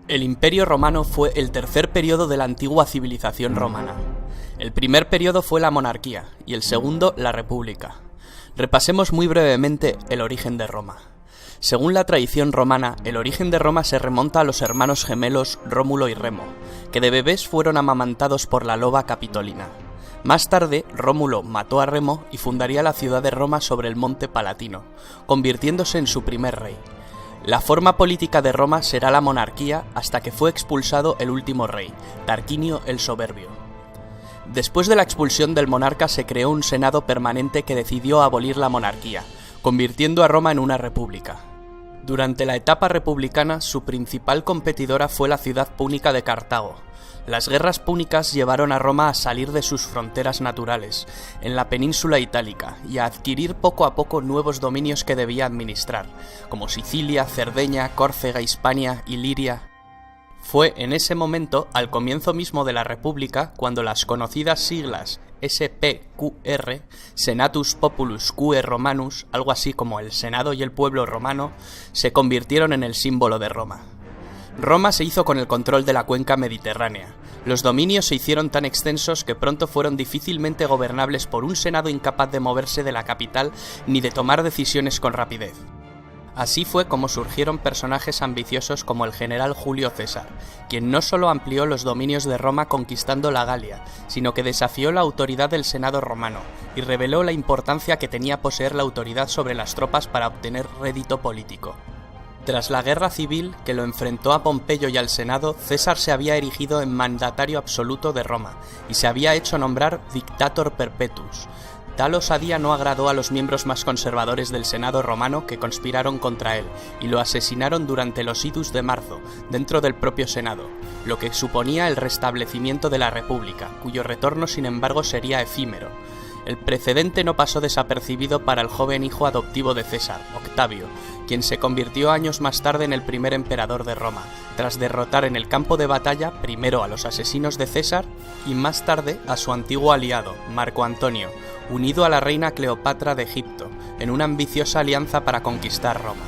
El Imperio Romano fue el tercer periodo de la antigua civilización romana. El primer periodo fue la monarquía y el segundo la república. Repasemos muy brevemente el origen de Roma. Según la tradición romana, el origen de Roma se remonta a los hermanos gemelos Rómulo y Remo, que de bebés fueron amamantados por la loba Capitolina. Más tarde, Rómulo mató a Remo y fundaría la ciudad de Roma sobre el monte Palatino, convirtiéndose en su primer rey. La forma política de Roma será la monarquía hasta que fue expulsado el último rey, Tarquinio el Soberbio. Después de la expulsión del monarca se creó un senado permanente que decidió abolir la monarquía, convirtiendo a Roma en una república. Durante la etapa republicana, su principal competidora fue la ciudad púnica de Cartago. Las guerras púnicas llevaron a Roma a salir de sus fronteras naturales, en la península itálica, y a adquirir poco a poco nuevos dominios que debía administrar, como Sicilia, Cerdeña, Córcega, Hispania y Liria. Fue en ese momento, al comienzo mismo de la República, cuando las conocidas siglas SPQR, Senatus Populus Quae Romanus, algo así como el Senado y el pueblo romano, se convirtieron en el símbolo de Roma. Roma se hizo con el control de la cuenca mediterránea. Los dominios se hicieron tan extensos que pronto fueron difícilmente gobernables por un senado incapaz de moverse de la capital ni de tomar decisiones con rapidez. Así fue como surgieron personajes ambiciosos como el general Julio César, quien no solo amplió los dominios de Roma conquistando la Galia, sino que desafió la autoridad del Senado romano y reveló la importancia que tenía poseer la autoridad sobre las tropas para obtener rédito político. Tras la guerra civil que lo enfrentó a Pompeyo y al Senado, César se había erigido en mandatario absoluto de Roma y se había hecho nombrar Dictator Perpetuus. Tal osadía no agradó a los miembros más conservadores del Senado romano que conspiraron contra él y lo asesinaron durante los idus de marzo, dentro del propio Senado, lo que suponía el restablecimiento de la República, cuyo retorno sin embargo sería efímero. El precedente no pasó desapercibido para el joven hijo adoptivo de César, Octavio, quien se convirtió años más tarde en el primer emperador de Roma, tras derrotar en el campo de batalla primero a los asesinos de César y más tarde a su antiguo aliado, Marco Antonio, unido a la reina Cleopatra de Egipto, en una ambiciosa alianza para conquistar Roma.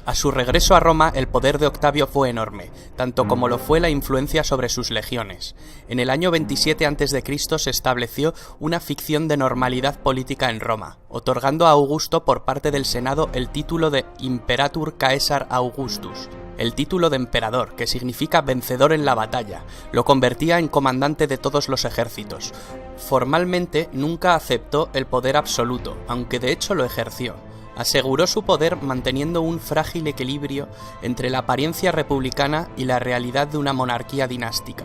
A su regreso a Roma, el poder de Octavio fue enorme, tanto como lo fue la influencia sobre sus legiones. En el año 27 a.C. se estableció una ficción de normalidad política en Roma, otorgando a Augusto por parte del Senado el título de Imperator Caesar Augustus. El título de emperador, que significa vencedor en la batalla, lo convertía en comandante de todos los ejércitos. Formalmente nunca aceptó el poder absoluto, aunque de hecho lo ejerció. Aseguró su poder manteniendo un frágil equilibrio entre la apariencia republicana y la realidad de una monarquía dinástica.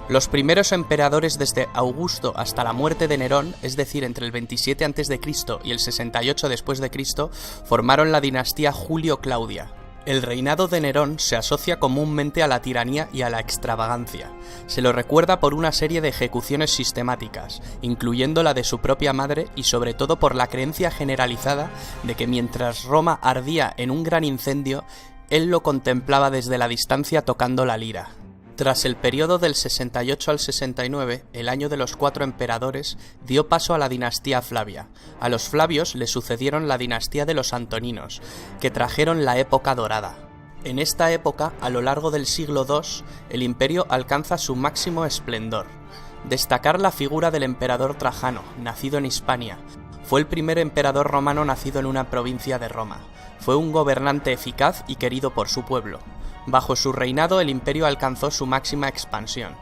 Los primeros emperadores desde Augusto hasta la muerte de Nerón, es decir, entre el 27 a.C. y el 68 después de Cristo, formaron la dinastía Julio-Claudia. El reinado de Nerón se asocia comúnmente a la tiranía y a la extravagancia. Se lo recuerda por una serie de ejecuciones sistemáticas, incluyendo la de su propia madre y sobre todo por la creencia generalizada de que mientras Roma ardía en un gran incendio, él lo contemplaba desde la distancia tocando la lira. Tras el periodo del 68 al 69, el año de los 4 emperadores, dio paso a la dinastía Flavia. A los Flavios le sucedieron la dinastía de los Antoninos, que trajeron la época dorada. En esta época, a lo largo del siglo II, el imperio alcanza su máximo esplendor. Destacar la figura del emperador Trajano, nacido en Hispania. Fue el primer emperador romano nacido en una provincia de Roma. Fue un gobernante eficaz y querido por su pueblo. Bajo su reinado el imperio alcanzó su máxima expansión.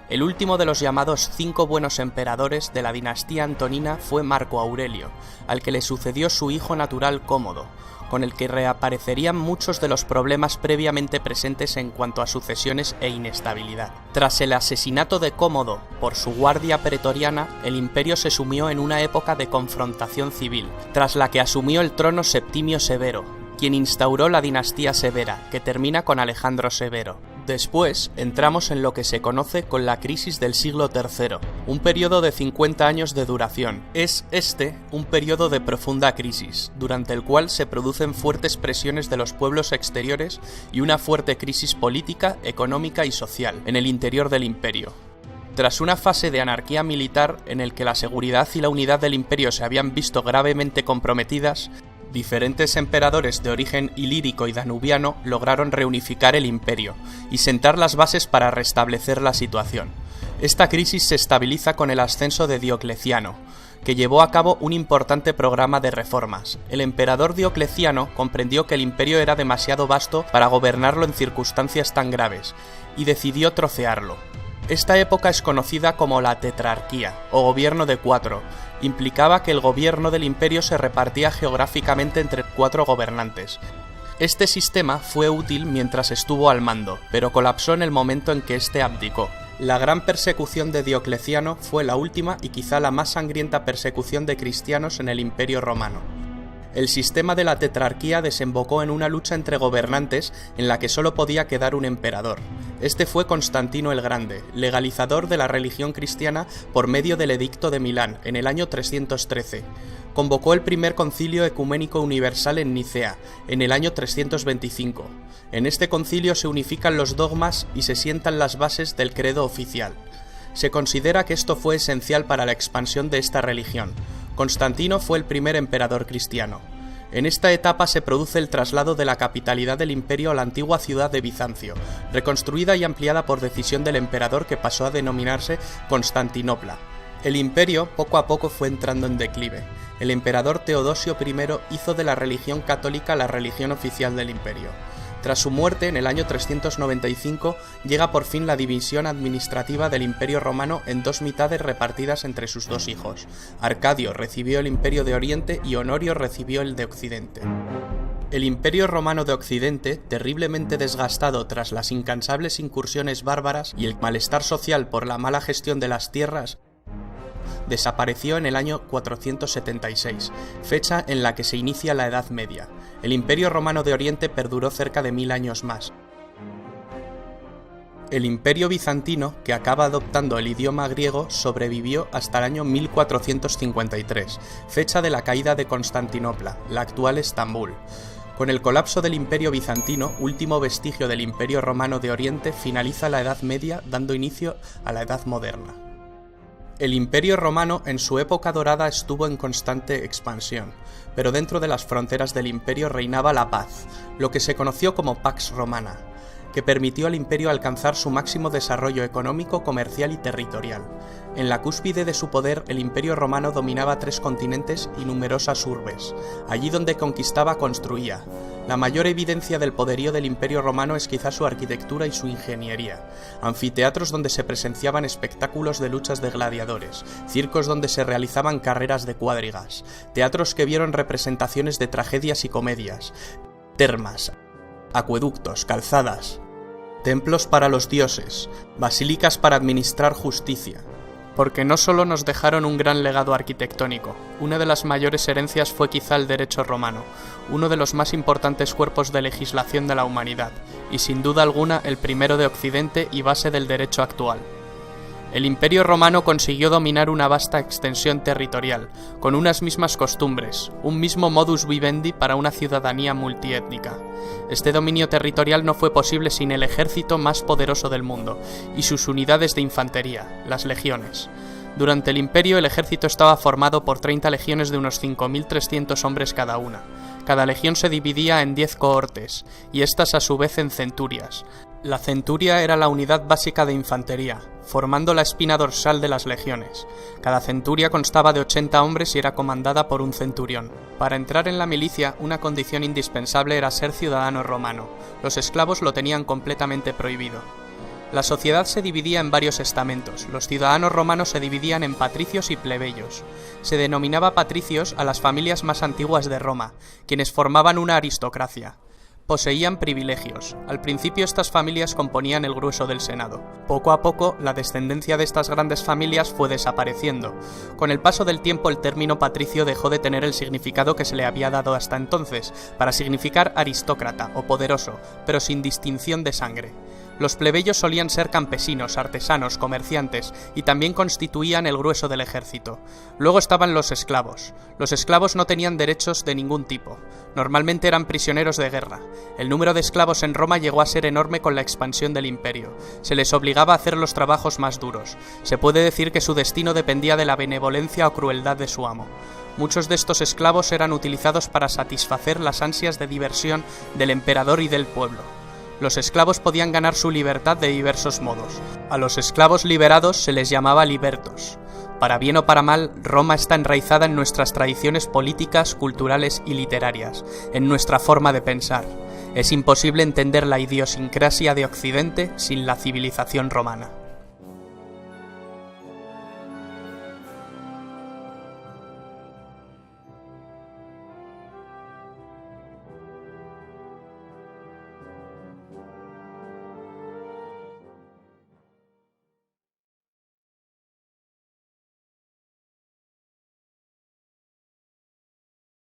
El último de los llamados 5 buenos emperadores de la dinastía antonina fue Marco Aurelio, al que le sucedió su hijo natural Cómodo, con el que reaparecerían muchos de los problemas previamente presentes en cuanto a sucesiones e inestabilidad. Tras el asesinato de Cómodo por su guardia pretoriana, el imperio se sumió en una época de confrontación civil, tras la que asumió el trono Septimio Severo, quien instauró la dinastía Severa, que termina con Alejandro Severo. Después, entramos en lo que se conoce con la crisis del siglo III, un periodo de 50 años de duración. Es un periodo de profunda crisis, durante el cual se producen fuertes presiones de los pueblos exteriores y una fuerte crisis política, económica y social en el interior del imperio. Tras una fase de anarquía militar en el que la seguridad y la unidad del imperio se habían visto gravemente comprometidas, Diferentes emperadores de origen ilírico y danubiano lograron reunificar el imperio y sentar las bases para restablecer la situación. Esta crisis se estabiliza con el ascenso de Diocleciano, que llevó a cabo un importante programa de reformas. El emperador Diocleciano comprendió que el imperio era demasiado vasto para gobernarlo en circunstancias tan graves, y decidió trocearlo. Esta época es conocida como la tetrarquía, o gobierno de 4. Implicaba que el gobierno del imperio se repartía geográficamente entre 4 gobernantes. Este sistema fue útil mientras estuvo al mando, pero colapsó en el momento en que éste abdicó. La gran persecución de Diocleciano fue la última y quizá la más sangrienta persecución de cristianos en el Imperio Romano. El sistema de la tetrarquía desembocó en una lucha entre gobernantes en la que solo podía quedar un emperador. Este fue Constantino el Grande, legalizador de la religión cristiana por medio del Edicto de Milán en el año 313. Convocó el primer concilio ecuménico universal en Nicea, en el año 325. En este concilio se unifican los dogmas y se sientan las bases del credo oficial. Se considera que esto fue esencial para la expansión de esta religión. Constantino fue el primer emperador cristiano. En esta etapa se produce el traslado de la capitalidad del imperio a la antigua ciudad de Bizancio, reconstruida y ampliada por decisión del emperador que pasó a denominarse Constantinopla. El imperio poco a poco fue entrando en declive. El emperador Teodosio I hizo de la religión católica la religión oficial del imperio. Tras su muerte, en el año 395, llega por fin la división administrativa del Imperio Romano en 2 mitades repartidas entre sus 2 hijos. Arcadio recibió el Imperio de Oriente y Honorio recibió el de Occidente. El Imperio Romano de Occidente, terriblemente desgastado tras las incansables incursiones bárbaras y el malestar social por la mala gestión de las tierras, desapareció en el año 476, fecha en la que se inicia la Edad Media. El Imperio Romano de Oriente perduró cerca de 1000 años más. El Imperio Bizantino, que acaba adoptando el idioma griego, sobrevivió hasta el año 1453, fecha de la caída de Constantinopla, la actual Estambul. Con el colapso del Imperio Bizantino, último vestigio del Imperio Romano de Oriente, finaliza la Edad Media, dando inicio a la Edad Moderna. El Imperio Romano en su época dorada estuvo en constante expansión, pero dentro de las fronteras del imperio reinaba la paz, lo que se conoció como Pax Romana, que permitió al imperio alcanzar su máximo desarrollo económico, comercial y territorial. En la cúspide de su poder, el Imperio Romano dominaba 3 continentes y numerosas urbes. Allí donde conquistaba, construía. La mayor evidencia del poderío del Imperio Romano es quizá su arquitectura y su ingeniería. Anfiteatros donde se presenciaban espectáculos de luchas de gladiadores, circos donde se realizaban carreras de cuadrigas, teatros que vieron representaciones de tragedias y comedias, termas, acueductos, calzadas, templos para los dioses, basílicas para administrar justicia. Porque no solo nos dejaron un gran legado arquitectónico, una de las mayores herencias fue quizá el derecho romano, uno de los más importantes cuerpos de legislación de la humanidad, y sin duda alguna el primero de Occidente y base del derecho actual. El Imperio Romano consiguió dominar una vasta extensión territorial, con unas mismas costumbres, un mismo modus vivendi para una ciudadanía multiétnica. Este dominio territorial no fue posible sin el ejército más poderoso del mundo, y sus unidades de infantería, las legiones. Durante el Imperio el ejército estaba formado por 30 legiones de unos 5.300 hombres cada una. Cada legión se dividía en 10 cohortes, y estas a su vez en centurias. La centuria era la unidad básica de infantería, formando la espina dorsal de las legiones. Cada centuria constaba de 80 hombres y era comandada por un centurión. Para entrar en la milicia, una condición indispensable era ser ciudadano romano. Los esclavos lo tenían completamente prohibido. La sociedad se dividía en varios estamentos. Los ciudadanos romanos se dividían en patricios y plebeyos. Se denominaba patricios a las familias más antiguas de Roma, quienes formaban una aristocracia. Poseían privilegios. Al principio estas familias componían el grueso del Senado. Poco a poco, la descendencia de estas grandes familias fue desapareciendo. Con el paso del tiempo, el término patricio dejó de tener el significado que se le había dado hasta entonces, para significar aristócrata o poderoso, pero sin distinción de sangre. Los plebeyos solían ser campesinos, artesanos, comerciantes y también constituían el grueso del ejército. Luego estaban los esclavos. Los esclavos no tenían derechos de ningún tipo. Normalmente eran prisioneros de guerra. El número de esclavos en Roma llegó a ser enorme con la expansión del imperio. Se les obligaba a hacer los trabajos más duros. Se puede decir que su destino dependía de la benevolencia o crueldad de su amo. Muchos de estos esclavos eran utilizados para satisfacer las ansias de diversión del emperador y del pueblo. Los esclavos podían ganar su libertad de diversos modos. A los esclavos liberados se les llamaba libertos. Para bien o para mal, Roma está enraizada en nuestras tradiciones políticas, culturales y literarias, en nuestra forma de pensar. Es imposible entender la idiosincrasia de Occidente sin la civilización romana.